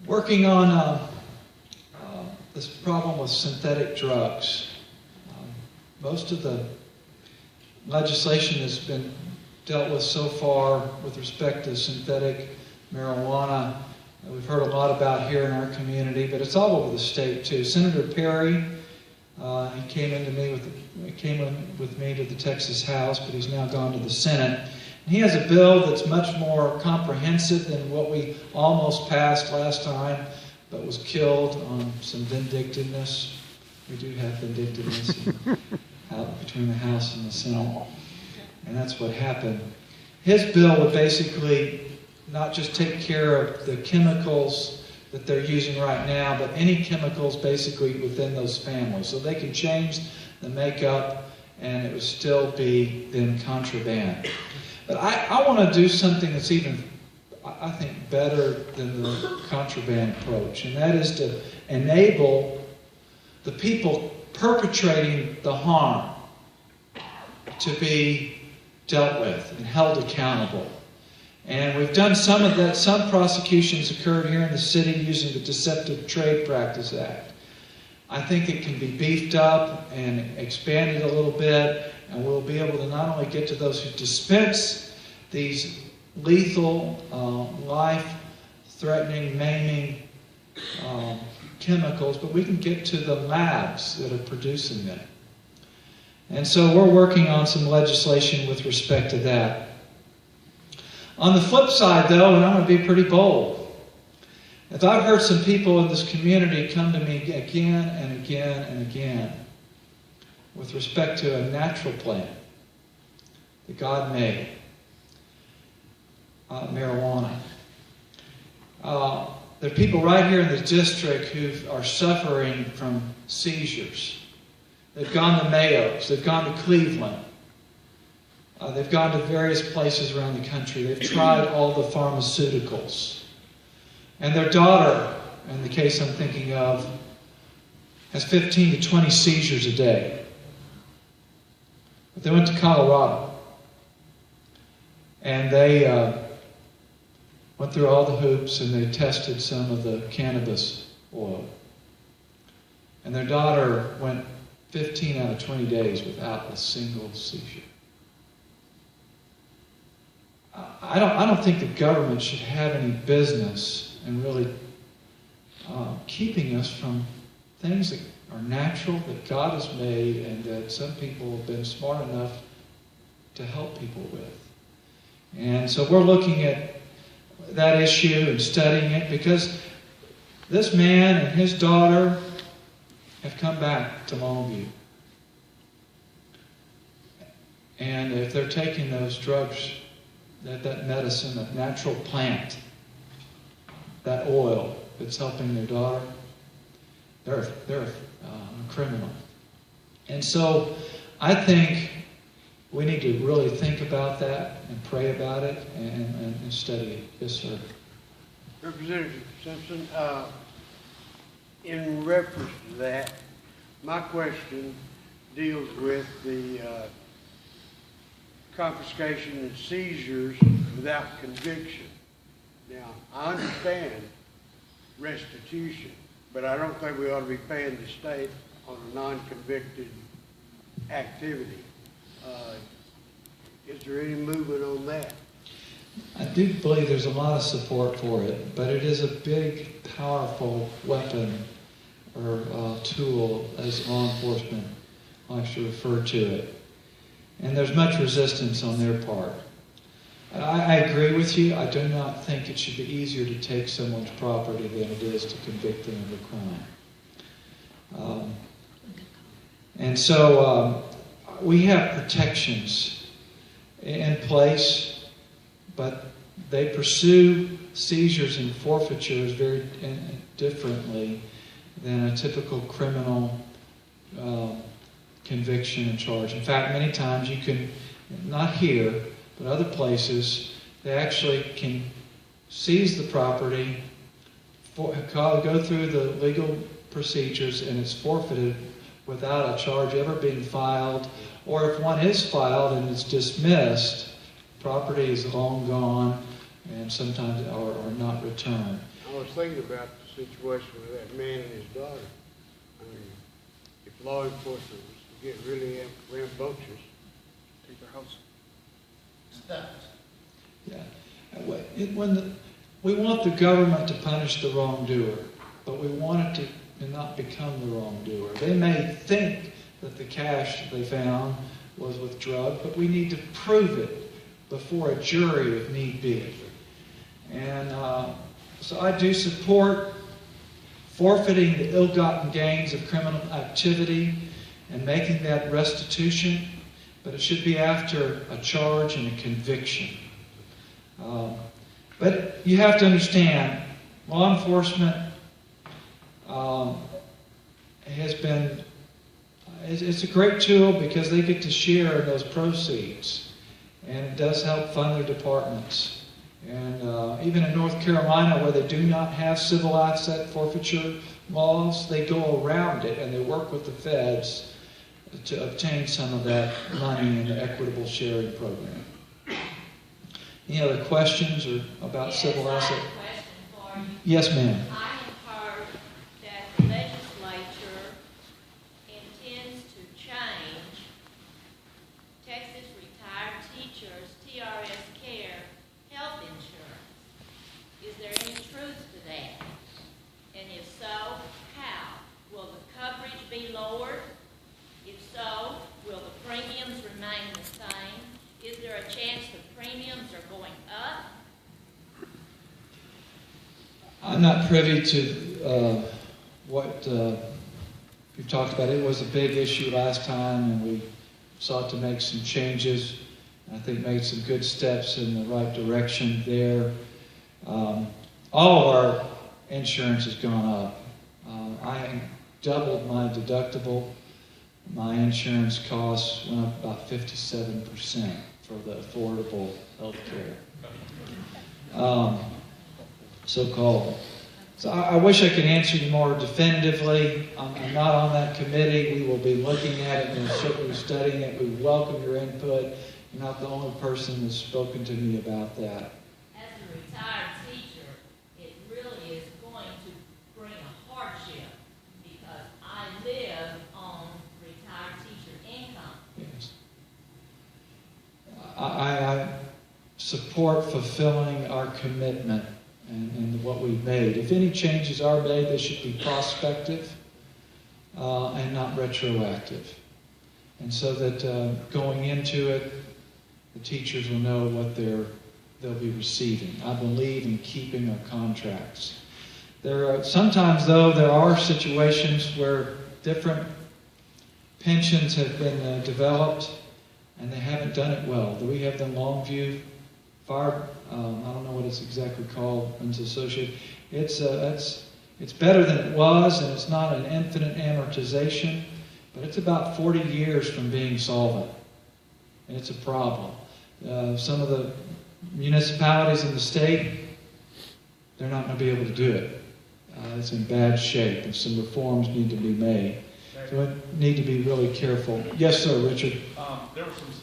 working on this problem with synthetic drugs. Most of the legislation has been dealt with so far with respect to synthetic marijuana. We've heard a lot about here in our community, but it's all over the state too. Senator Perry, he came with me to the Texas House, but he's now gone to the Senate. And he has a bill that's much more comprehensive than what we almost passed last time, but was killed on some vindictiveness. We do have vindictiveness out between the House and the Senate, and that's what happened. His bill would basically not just take care of the chemicals that they're using right now, but any chemicals basically within those families. So they can change the makeup and it would still be then contraband. But I want to do something that's even, I think, better than the contraband approach, and that is to enable the people perpetrating the harm to be dealt with and held accountable. And we've done some of that. Some prosecutions occurred here in the city using the Deceptive Trade Practice Act. I think it can be beefed up and expanded a little bit, and we'll be able to not only get to those who dispense these lethal, life-threatening, maiming chemicals, but we can get to the labs that are producing them. And so we're working on some legislation with respect to that. On the flip side, though, and I'm going to be pretty bold, if I've heard some people in this community come to me again and again and again with respect to a natural plant that God made, marijuana. There are people right here in the district who are suffering from seizures. They've gone to Mayo's, they've gone to Cleveland, they've gone to various places around the country. They've tried all the pharmaceuticals. And their daughter, in the case I'm thinking of, has 15 to 20 seizures a day. But they went to Colorado. And they went through all the hoops and they tested some of the cannabis oil. And their daughter went 15 out of 20 days without a single seizure. I don't think the government should have any business in really keeping us from things that are natural, that God has made, and that some people have been smart enough to help people with. And so we're looking at that issue and studying it, because this man and his daughter have come back to Longview. And if they're taking those drugs, that medicine, that natural plant, that oil that's helping their daughter, they're a criminal. And so I think we need to really think about that and pray about it and study it. Yes, sir. Representative Simpson, in reference to that, my question deals with the confiscation and seizures without conviction. Now, I understand restitution, but I don't think we ought to be paying the state on a non-convicted activity. Is there any movement on that? I do believe there's a lot of support for it, but it is a big, powerful weapon or tool, as law enforcement likes to refer to it. And there's much resistance on their part. I agree with you. I do not think it should be easier to take someone's property than it is to convict them of a crime. And so we have protections in place, but they pursue seizures and forfeitures very differently than a typical criminal conviction and charge. In fact, many times you can, not here, but other places, they actually can seize the property, go through the legal procedures, and it's forfeited without a charge ever being filed. Or if one is filed and it's dismissed, property is long gone and sometimes or not returned. I was thinking about the situation with that man and his daughter. I mean, if law enforcement was to get really rambunctious, Take their house. Yeah. We want the government to punish the wrongdoer, but we want it to not become the wrongdoer. They may think that the cash that they found was with drug, but we need to prove it before a jury if need be. And so I do support forfeiting the ill-gotten gains of criminal activity and making that restitution, but it should be after a charge and a conviction. But you have to understand, law enforcement has been, it's a great tool because they get to share in those proceeds. And it does help fund their departments. And even in North Carolina, where they do not have civil asset forfeiture laws, they go around it and they work with the feds to obtain some of that money in the equitable sharing program. Any other questions or about civil asset? I have a question for you. Yes, ma'am. I have heard that the legislature intends to change Texas retired teachers' TRS care health insurance. Is there any truth to that? And if so, how? Will the coverage be lowered? If so, will the premiums remain the same? Is there a chance the premiums are going up? I'm not privy to what you've talked about. It was a big issue last time, and we sought to make some changes. I think made some good steps in the right direction there. All of our insurance has gone up. I doubled my deductible. My insurance costs went up about 57% for the affordable health care. So-called. So I wish I could answer you more definitively. I'm not on that committee. We will be looking at it and certainly studying it. We welcome your input. You're not the only person that's spoken to me about that. As a retired teacher, it really is going to bring a hardship because I live on retired teacher income. Yes. I support fulfilling our commitment and what we've made. If any changes are made, they should be prospective and not retroactive. And so that going into it, the teachers will know what they'll be receiving. I believe in keeping our contracts. Sometimes, though, there are situations where different pensions have been developed and they haven't done it well. We have the Longview Fire, I don't know what it's exactly called, it's associated. It's better than it was, and it's not an infinite amortization, but it's about 40 years from being solvent, and it's a problem. Some of the municipalities in the state, they're not going to be able to do it. It's in bad shape, and some reforms need to be made. So we need to be really careful. Yes, sir, Richard. There was some